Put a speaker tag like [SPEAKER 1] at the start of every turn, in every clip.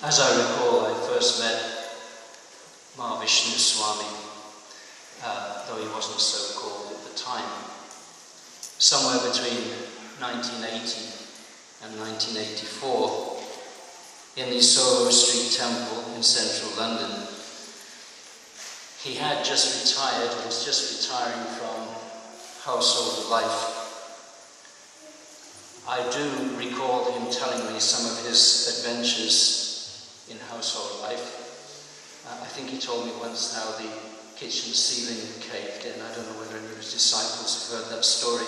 [SPEAKER 1] As I recall, I first met Mahavishnu Goswami, though he wasn't so called at the time, somewhere between 1980 and 1984 in the Soho Street Temple in central London. He had just retired, was just retiring from household life. I do recall him telling me some of his adventures in household life. I think he told me once how the kitchen ceiling caved in. I don't know whether any of his disciples have heard that story.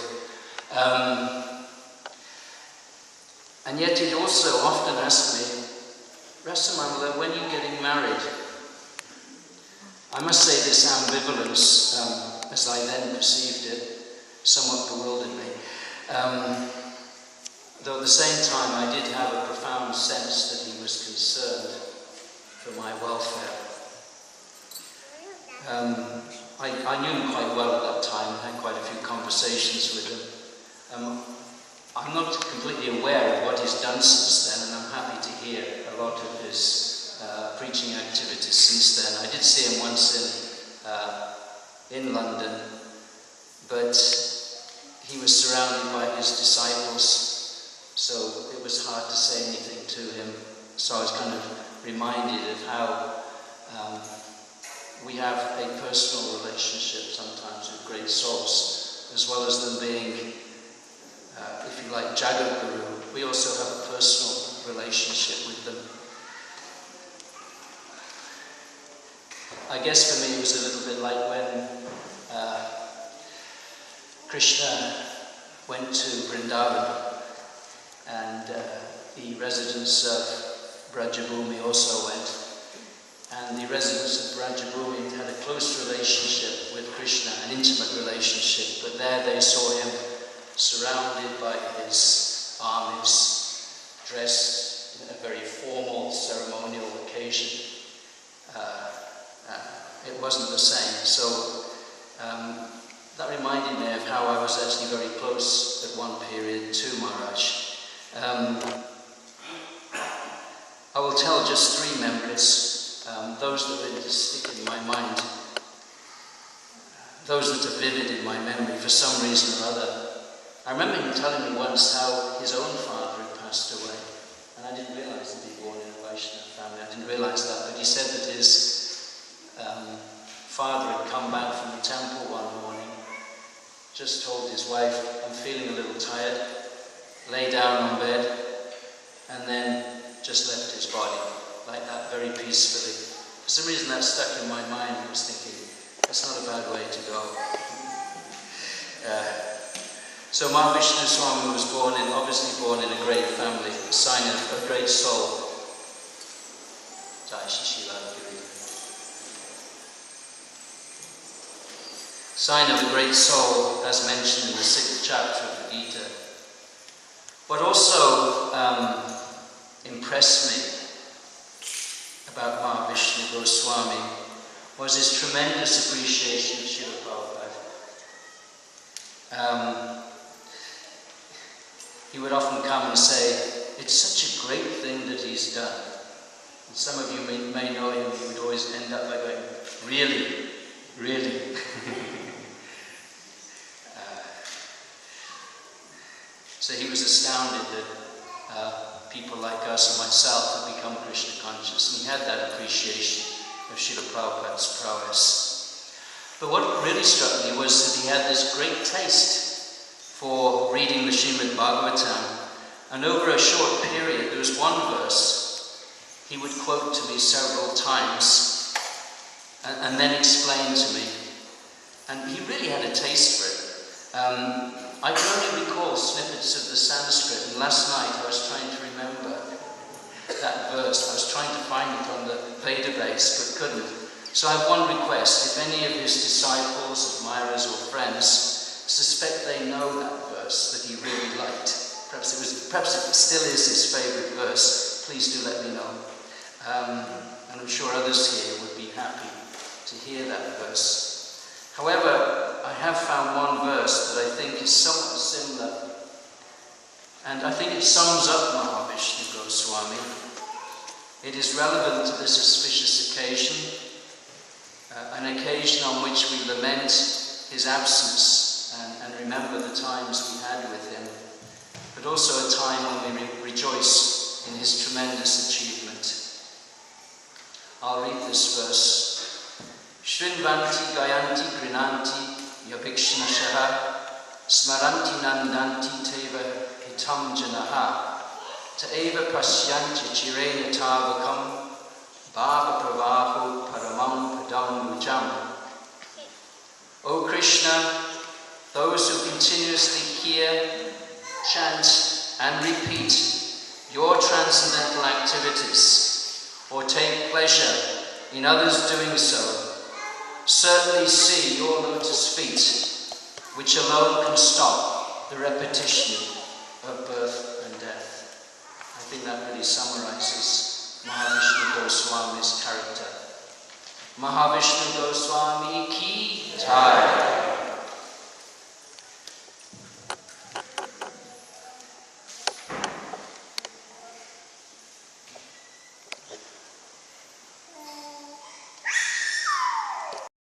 [SPEAKER 1] And yet he'd also often ask me, Rasamangala, when are you getting married? I must say this ambivalence, as I then perceived it, somewhat bewildered me. Though at the same time I did have a profound sense that he was concerned for my welfare. I knew him quite well at that time, had quite a few conversations with him. I'm not completely aware of what he's done since then, and I'm happy to hear a lot of his preaching activities since then. I did see him once in London, but he was surrounded by his disciples, so it was hard to say anything to him. So I was kind of reminded of how we have a personal relationship sometimes with great souls, as well as them being, if you like, Jagat Guru. We also have a personal relationship with them. I guess for me it was a little bit like when Krishna went to Vrindavan, and the residents of Brajabhumi also went. And the residents of Brajabhumi had a close relationship with Krishna, an intimate relationship, but there they saw him surrounded by his armies, dressed in a very formal ceremonial occasion. It wasn't the same. So that reminded me of how I was actually very close at one period to Maharaj. I will tell just three memories. Those that really stick in my mind, those that are vivid in my memory for some reason or other. I remember him telling me once how his own father had passed away, and I didn't realize that he'd been born in a Vaishnava family. I didn't realize that, but he said that his father had come back from the temple one morning, just told his wife, I'm feeling a little tired, lay down on bed, and then just left his body, like that, very peacefully. For some reason that stuck in my mind. I was thinking, that's not a bad way to go. So Mahavishnu Goswami was obviously born in a great family, a sign of a great soul. Jai Srila Giridhari. Sign of a great soul, as mentioned in the 6th chapter of the Gita. What also impressed me about Mahavishnu Goswami was his tremendous appreciation of Srila Prabhupada. He would often come and say, it's such a great thing that he's done. And some of you may know him, he would always end up by going, really, really. So he was astounded that people like us and myself had become Krishna conscious, and he had that appreciation of Srila Prabhupada's prowess. But what really struck me was that he had this great taste for reading the Srimad Bhagavatam, and over a short period, there was one verse he would quote to me several times, and then explain to me, and he really had a taste for it. I can only recall snippets of the Sanskrit, and last night I was trying to remember that verse. I was trying to find it on the database, but couldn't. So I have one request. If any of his disciples, admirers or friends suspect they know that verse that he really liked, perhaps it still is his favourite verse, please do let me know. And I'm sure others here would be happy to hear that verse. However, I have found one verse that I think is somewhat similar, and I think it sums up Mahavishnu Goswami. It is relevant to this auspicious occasion, an occasion on which we lament his absence and remember the times we had with him, but also a time when we rejoice in his tremendous achievement. I'll read this verse. Shrinvanti gayanti grinanti yabhikshnashaha smaranti nandanti teva hitam janaha Ta'eva pasyanti chirena tavakam bhava pravaho paramam padam vujam. O Krishna, those who continuously hear, chant and repeat your transcendental activities or take pleasure in others doing so, certainly see your lotus feet, which alone can stop the repetition of birth and death. I think that really summarizes Mahavishnu Goswami's character. Mahavishnu Goswami ki jai.